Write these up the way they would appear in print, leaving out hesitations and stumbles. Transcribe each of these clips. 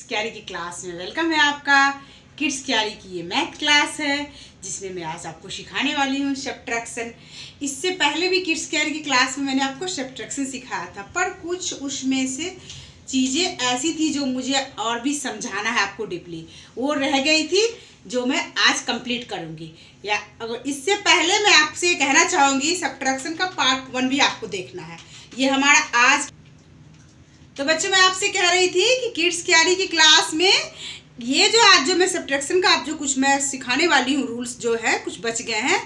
क्यारी की क्लास में वेलकम है आपका। किड्स क्यारी की ये मैथ क्लास है जिसमें मैं आज आपको सिखाने वाली हूँ सब्ट्रैक्शन। इससे पहले भी किड्स क्यारी की क्लास में मैंने आपको सब्ट्रैक्शन सिखाया था, पर कुछ उसमें से चीज़ें ऐसी थी जो मुझे और भी समझाना है आपको डीपली, वो रह गई थी जो मैं आज कंप्लीट करूँगी। या अगर इससे पहले मैं आपसे कहना चाहूँगी सब्ट्रैक्शन का पार्ट 1 भी आपको देखना है। ये हमारा आज तो बच्चों मैं आपसे कह रही थी कि किड्स क्यारी की क्लास में ये जो आज जो मैं सब्ट्रैक्शन का आप जो कुछ मैं सिखाने वाली हूँ रूल्स जो है कुछ बच गए हैं,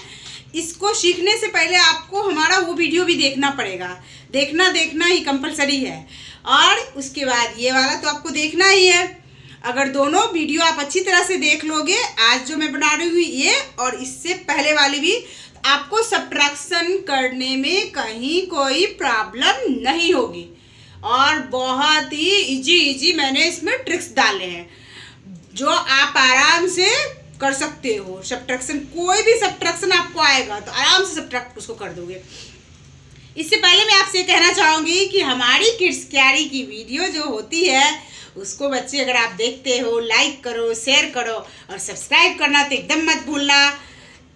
इसको सीखने से पहले आपको हमारा वो वीडियो भी देखना पड़ेगा। देखना ही कंपलसरी है, और उसके बाद ये वाला तो आपको देखना ही है। अगर दोनों वीडियो आप अच्छी तरह से देख लोगे, आज जो मैं बना रही हूँ ये और इससे पहले वाली भी, आपको सब्ट्रैक्शन करने में कहीं कोई प्रॉब्लम नहीं होगी। और बहुत ही इजी मैंने इसमें ट्रिक्स डाले हैं जो आप आराम से कर सकते हो। सब्ट्रैक्शन कोई भी सब्ट्रैक्शन आपको आएगा तो आराम से सब्ट्रैक्ट उसको कर दोगे। इससे पहले मैं आपसे कहना चाहूँगी कि हमारी किड्स क्यारी की वीडियो जो होती है उसको बच्चे अगर आप देखते हो लाइक करो, शेयर करो और सब्सक्राइब करना तो एकदम मत भूलना।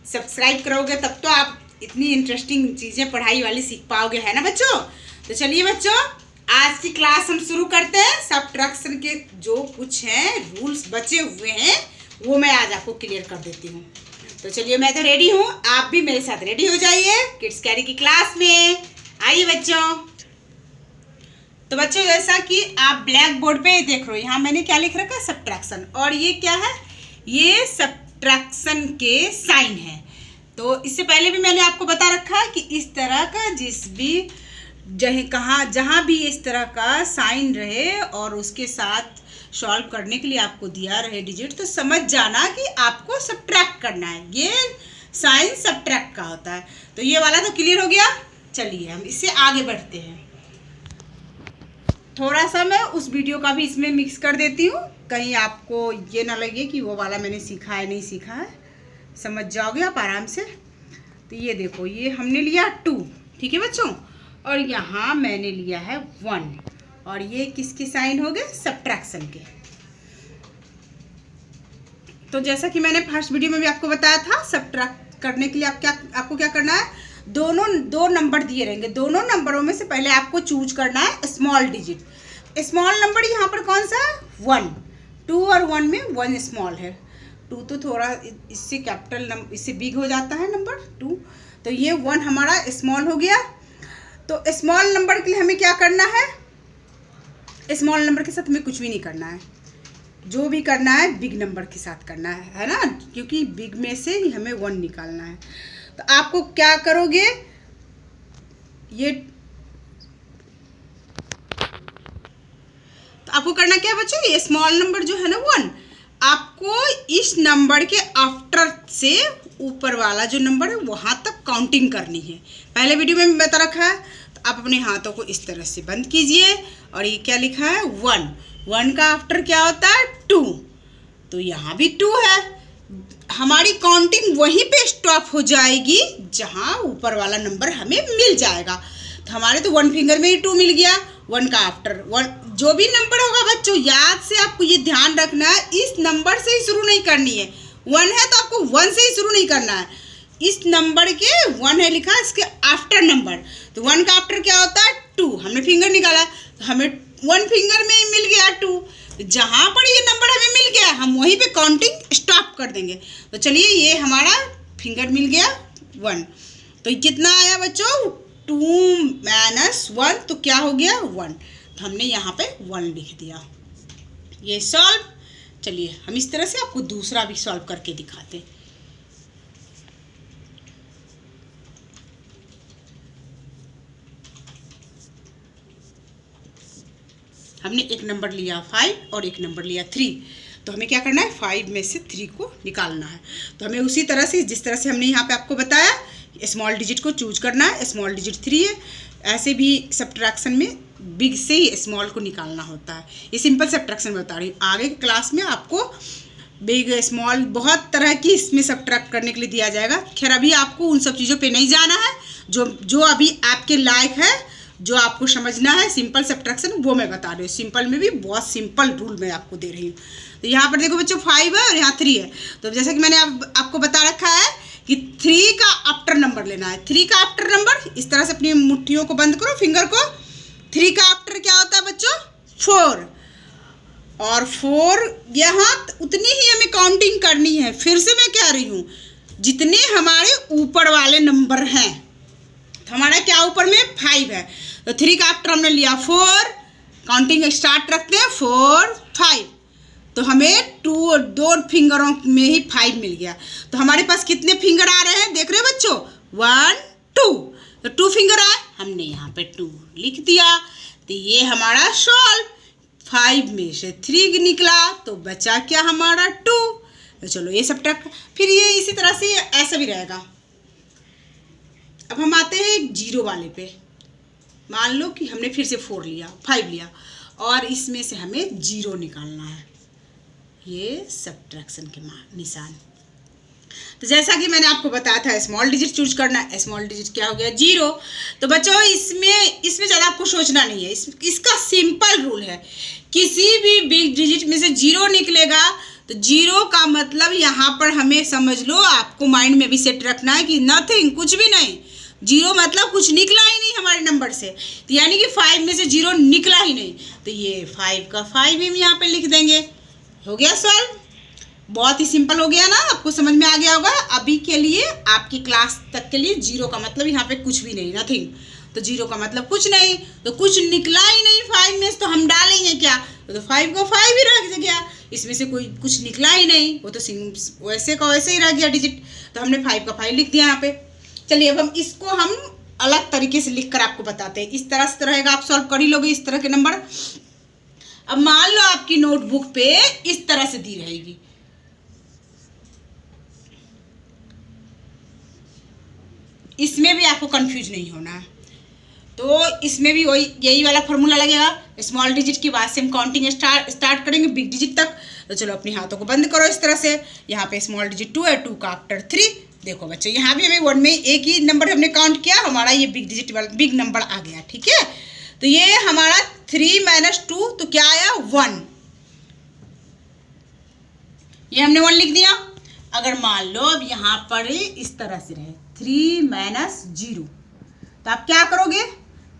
सब्सक्राइब करोगे तब तो आप इतनी इंटरेस्टिंग चीज़ें पढ़ाई वाली सीख पाओगे, है ना बच्चों। तो चलिए बच्चों आज की क्लास हम शुरू करते हैं। सब्ट्रैक्शन के जो कुछ हैं रूल्स बचे हुए हैं वो मैं आज आपको क्लियर कर देती हूँ। तो चलिए मैं तो रेडी हूँ, आप भी मेरे साथ रेडी हो जाइए किड्स क्यारी की क्लास में। आइए बच्चों। तो बच्चों जैसा कि आप ब्लैक बोर्ड पे देख रहे हो, यहाँ मैंने क्या लिख रखा है सब्ट्रैक्शन, और ये क्या है, ये सब्ट्रैक्शन के साइन है। तो इससे पहले भी मैंने आपको बता रखा है कि इस तरह का जिस भी जहाँ भी इस तरह का साइन रहे और उसके साथ सॉल्व करने के लिए आपको दिया रहे डिजिट, तो समझ जाना कि आपको सब्ट्रैक्ट करना है। ये साइन सब्ट्रैक्ट का होता है। तो ये वाला तो क्लियर हो गया। चलिए हम इससे आगे बढ़ते हैं। थोड़ा सा मैं उस वीडियो का भी इसमें मिक्स कर देती हूँ, कहीं आपको ये ना लगे कि वो वाला मैंने सीखा है नहीं सीखा है, समझ जाओगे आप आराम से। तो ये देखो, ये हमने लिया 2, ठीक है बच्चों, और यहाँ मैंने लिया है 1, और ये किसके साइन हो गए, सब्ट्रैक्शन के। तो जैसा कि मैंने फर्स्ट वीडियो में भी आपको बताया था, सब्ट्रैक्ट करने के लिए आपको क्या करना है, दो नंबर दिए रहेंगे, दोनों नंबरों में से पहले आपको चूज करना है स्मॉल डिजिट। स्मॉल नंबर यहाँ पर कौन सा है, 1। 2 और 1 में 1 स्मॉल है, 2 तो थोड़ा इससे कैपिटल नंबर, इससे बिग हो जाता है नंबर 2, तो ये 1 हमारा स्मॉल हो गया। तो स्मॉल नंबर के लिए हमें क्या करना है, स्मॉल नंबर के साथ हमें कुछ भी नहीं करना है, जो भी करना है बिग नंबर के साथ करना है ना, क्योंकि बिग में से ही हमें 1 निकालना है। तो आपको क्या करोगे, ये तो आपको करना क्या है बच्चों, ये स्मॉल नंबर जो है ना 1, आपको इस नंबर के आफ्टर से ऊपर वाला जो नंबर है वहां तक काउंटिंग करनी है। पहले वीडियो में बता रखा है। तो आप अपने हाथों को इस तरह से बंद कीजिए, और ये क्या लिखा है, 1 का आफ्टर क्या होता है, 2, तो यहाँ भी 2 है। हमारी काउंटिंग वहीं पे स्टॉप हो जाएगी जहाँ ऊपर वाला नंबर हमें मिल जाएगा। तो हमारे तो 1 फिंगर में ही 2 मिल गया, 1 का आफ्टर 1। जो भी नंबर होगा बच्चों याद से आपको ये ध्यान रखना है, इस नंबर से ही शुरू नहीं करनी है। 1 है तो आपको 1 से ही शुरू नहीं करना है, इस नंबर के 1 है लिखा, इसके आफ्टर नंबर, तो 1 का आफ्टर क्या होता है, 2। हमने फिंगर निकाला तो हमें 1 फिंगर में ही मिल गया 2। जहाँ पर ये नंबर हमें मिल गया हम वहीं पे काउंटिंग स्टॉप कर देंगे। तो चलिए ये हमारा फिंगर मिल गया 1, तो कितना आया बच्चों, 2 - 1, तो क्या हो गया 1। तो हमने यहाँ पे 1 लिख दिया। ये सॉल्व। चलिए हम इस तरह से आपको दूसरा भी सॉल्व करके दिखाते हैं। हमने एक नंबर लिया 5 और एक नंबर लिया 3, तो हमें क्या करना है, 5 में से 3 को निकालना है। तो हमें उसी तरह से जिस तरह से हमने यहाँ पे आपको बताया स्मॉल डिजिट को चूज करना है, स्मॉल डिजिट 3 है। ऐसे भी सब्ट्रैक्शन में बिग से ही स्मॉल को निकालना होता है। ये सिंपल सब्ट्रैक्शन में बता रही हूँ, आगे की क्लास में आपको बिग स्मॉल बहुत तरह की इसमें सब्ट्रैक्ट करने के लिए दिया जाएगा। खैर अभी आपको उन सब चीज़ों पे नहीं जाना है, जो अभी आपके लायक है जो आपको समझना है सिंपल सब्ट्रैक्शन वो मैं बता रही हूँ। सिंपल में भी बहुत सिंपल रूल मैं आपको दे रही हूँ। तो यहाँ पर देखो बच्चों 5 है और यहाँ 3 है। तो जैसा कि मैंने आपको बता रखा है कि 3 का आफ्टर नंबर लेना है। 3 का आफ्टर नंबर इस तरह से अपनी मुट्ठियों को बंद करो, फिंगर को। 3 का आफ्टर क्या होता है बच्चों? 4। और 4 यहाँ उतनी ही हमें काउंटिंग करनी है। फिर से मैं कह रही हूँ, जितने हमारे ऊपर वाले नंबर हैं, तो हमारा क्या ऊपर में 5 है, तो 3 का आफ्टर हमने लिया 4, काउंटिंग स्टार्ट रखते हैं 4 5, तो हमें 2 फिंगरों में ही 5 मिल गया। तो हमारे पास कितने फिंगर आ रहे हैं देख रहे हो बच्चों? 1 2, तो 2 फिंगर आए, हमने यहाँ पे 2 लिख दिया। तो ये हमारा सॉल्व। 5 में से 3 निकला तो बचा क्या हमारा 2। तो चलो ये सब टक, फिर ये इसी तरह से ऐसा भी रहेगा। अब हम आते हैं एक जीरो वाले पे। मान लो कि हमने फिर से 5 लिया और इसमें से हमें 0 निकालना है। ये सब्ट्रैक्शन के निशान। तो जैसा कि मैंने आपको बताया था स्मॉल डिजिट चूज करना। स्मॉल डिजिट क्या हो गया? 0। तो बच्चों इसमें ज़्यादा आपको सोचना नहीं है। इसका सिंपल रूल है, किसी भी बिग डिजिट में से 0 निकलेगा तो 0 का मतलब यहाँ पर हमें समझ लो, आपको माइंड में भी सेट रखना है कि नथिंग, कुछ भी नहीं। 0 मतलब कुछ निकला ही नहीं हमारे नंबर से, तो यानी कि 5 में से 0 निकला ही नहीं। तो ये 5 का 5 हम यहाँ पे लिख देंगे। हो गया सॉल्व। बहुत ही सिंपल हो गया ना, आपको समझ में आ गया होगा। अभी के लिए आपकी क्लास तक के लिए 0 का मतलब यहाँ पे कुछ भी नहीं, नथिंग। तो 0 का मतलब कुछ नहीं, तो कुछ निकला ही नहीं 5 में से, तो हम डालेंगे क्या? तो 5 को 5 ही रख गया, इसमें से कोई कुछ निकला ही नहीं, वो तो वैसे का वैसे ही रह गया डिजिट। तो हमने 5 का 5 लिख दिया यहाँ पे। चलिए अब हम इसको अलग तरीके से लिख कर आपको बताते हैं। इस तरह से रहेगा, आप सॉल्व कर ही लोगे इस तरह के नंबर। अब मान लो आपकी नोटबुक पे इस तरह से दी रहेगी, इसमें भी आपको कंफ्यूज नहीं होना है। तो इसमें भी यही वाला फॉर्मूला लगेगा। स्मॉल डिजिट की बाद से हम काउंटिंग स्टार्ट करेंगे बिग डिजिट तक। तो चलो अपने हाथों को बंद करो इस तरह से। यहाँ पे स्मॉल डिजिट 2 है, 2 का आफ्टर 3। देखो बच्चों यहाँ भी हमें 1 में एक ही नंबर हमने काउंट किया, हमारा ये बिग डिजिट वाला बिग नंबर आ गया। ठीक है, तो ये हमारा 3 - 2, तो क्या आया? 1। ये हमने 1 लिख दिया। अगर मान लो अब यहाँ पर इस तरह से रहे 3 - 0, तो आप क्या करोगे?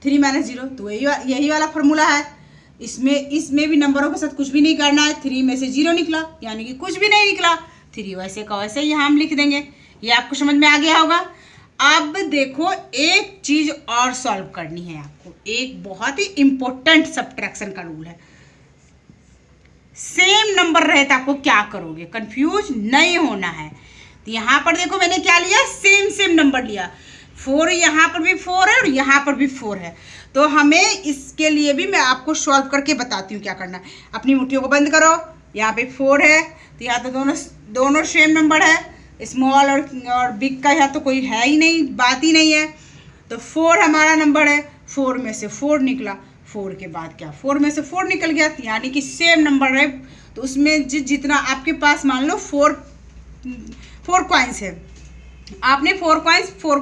3 - 0, तो यही वाला फॉर्मूला है। इसमें भी नंबरों के साथ कुछ भी नहीं करना है। 3 में से 0 निकला, यानी कि कुछ भी नहीं निकला। 3 वैसे का वैसे यहाँ हम लिख देंगे। ये आपको समझ में आ गया होगा। अब देखो एक चीज और सॉल्व करनी है आपको। एक बहुत ही इंपॉर्टेंट सब्ट्रैक्शन का रूल है। सेम नंबर रहे तो आपको क्या करोगे? कंफ्यूज नहीं होना है। तो यहाँ पर देखो मैंने क्या लिया, सेम नंबर लिया। 4 यहाँ पर भी 4 है और यहाँ पर भी 4 है। तो हमें इसके लिए भी मैं आपको सॉल्व करके बताती हूँ क्या करना है। अपनी मुट्ठियों को बंद करो। यहाँ पे 4 है, तो यहाँ तो दोनों सेम नंबर है। स्मॉल और बिग का यहाँ तो कोई है ही नहीं, बात ही नहीं है। तो 4 हमारा नंबर है। 4 में से 4 निकला, 4 के बाद क्या? 4 में से 4 निकल गया, यानी कि सेम नंबर है। तो उसमें जितना आपके पास मान लो 4 कॉइन्स है, आपने 4 कॉइन्स 4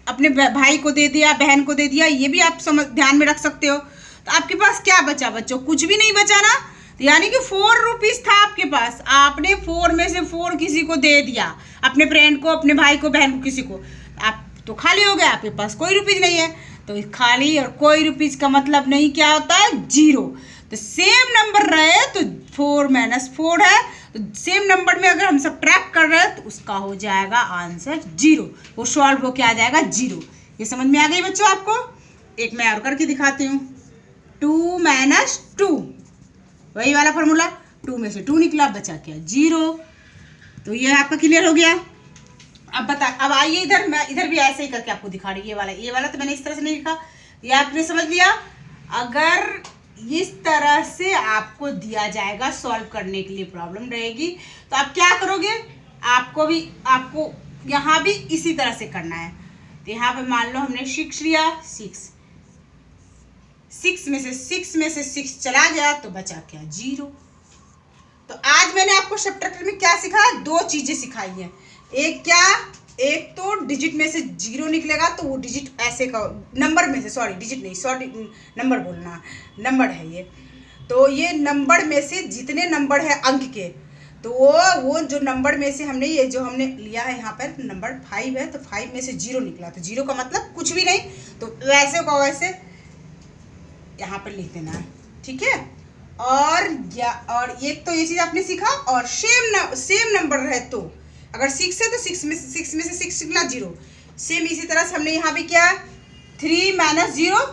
अपने भाई को दे दिया, बहन को दे दिया, ये भी आप ध्यान में रख सकते हो। तो आपके पास क्या बचा बच्चों? कुछ भी नहीं बचा ना। तो यानी कि 4 रुपीज़ था आपके पास, आपने 4 में से 4 किसी को दे दिया, अपने फ्रेंड को, अपने भाई को, बहन को, किसी को। आप तो खाली हो गया, आपके पास कोई रुपीज़ नहीं है। तो खाली और कोई रुपीज़ का मतलब नहीं क्या होता है? 0। तो सेम नंबर रहे तो 4 - 4 है, तो सेम नंबर में अगर हम सब्ट्रैक्ट कर रहे हैं तो उसका हो जाएगा आंसर 0। वो सॉल्व हो के आ जाएगा 0। ये समझ में आ गई बच्चों आपको? एक मैं और करके दिखाती हूँ। 2 - 2, वही वाला फॉर्मूला। 2 में से 2 निकला, बचा क्या? 0। तो ये आपका क्लियर हो गया। अब आइए इधर, मैं इधर भी ऐसे ही करके आपको दिखा रही हूँ। ये वाला तो मैंने इस तरह से नहीं लिखा, ये आपने समझ लिया। अगर इस तरह से आपको दिया जाएगा सॉल्व करने के लिए प्रॉब्लम रहेगी, तो आप क्या करोगे? आपको यहाँ भी इसी तरह से करना है। तो यहाँ पे मान लो हमने 6 लिया, 6 में से 6 चला गया, तो बचा क्या? 0। तो आज मैंने आपको सब्ट्रैक्टर में क्या सिखाया? 2 चीजें सिखाई हैं। एक क्या? एक तो डिजिट में से 0 निकलेगा तो वो डिजिट ऐसे का नंबर में से, सॉरी डिजिट नहीं, सॉरी नंबर बोलना, नंबर है ये। तो ये नंबर में से जितने नंबर है अंक के, तो वो जो नंबर में से हमने ये जो हमने लिया है यहाँ पर नंबर 5 है, तो 5 में से 0 निकला, तो 0 का मतलब कुछ भी नहीं, तो वैसे का वैसे यहाँ पर लिख देना है, ठीक है। और एक तो ये चीज़ आपने सीखा, और सेम नंबर रहे तो अगर 6 है तो 6 में से 6 निकला 0, सेम इसी तरह से हमने यहाँ भी क्या 3 - 0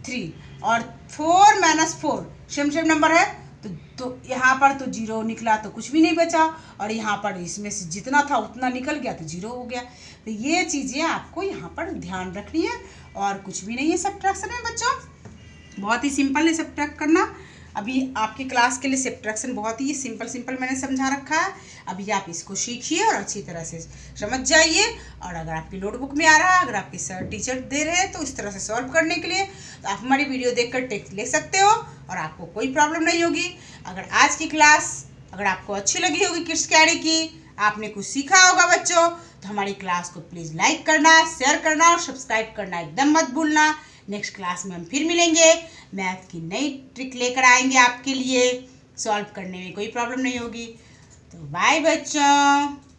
3, और 4 - 4 सेम नंबर है, तो यहाँ पर तो 0 निकला तो कुछ भी नहीं बचा, और यहाँ पर इसमें से जितना था उतना निकल गया तो 0 हो गया। तो ये चीज़ें आपको यहाँ पर ध्यान रखनी है, और कुछ भी नहीं है सब्ट्रैक्शन में बच्चों, बहुत ही सिंपल है सब्ट्रैक्ट करना। अभी आपकी क्लास के लिए सब्ट्रैक्शन बहुत ही सिंपल मैंने समझा रखा है। अभी आप इसको सीखिए और अच्छी तरह से समझ जाइए, और अगर आपकी नोटबुक में आ रहा है, अगर आपके सर टीचर दे रहे हैं तो इस तरह से सॉल्व करने के लिए तो आप हमारी वीडियो देखकर टेक्स्ट ले सकते हो और आपको कोई प्रॉब्लम नहीं होगी। अगर आज की क्लास अगर आपको अच्छी लगी होगी किड्स कैरी की, आपने कुछ सीखा होगा बच्चों, तो हमारी क्लास को प्लीज़ लाइक करना, शेयर करना और सब्सक्राइब करना एकदम मत भूलना। नेक्स्ट क्लास में हम फिर मिलेंगे, मैथ की नई ट्रिक लेकर आएंगे आपके लिए, सॉल्व करने में कोई प्रॉब्लम नहीं होगी। तो बाय बच्चों।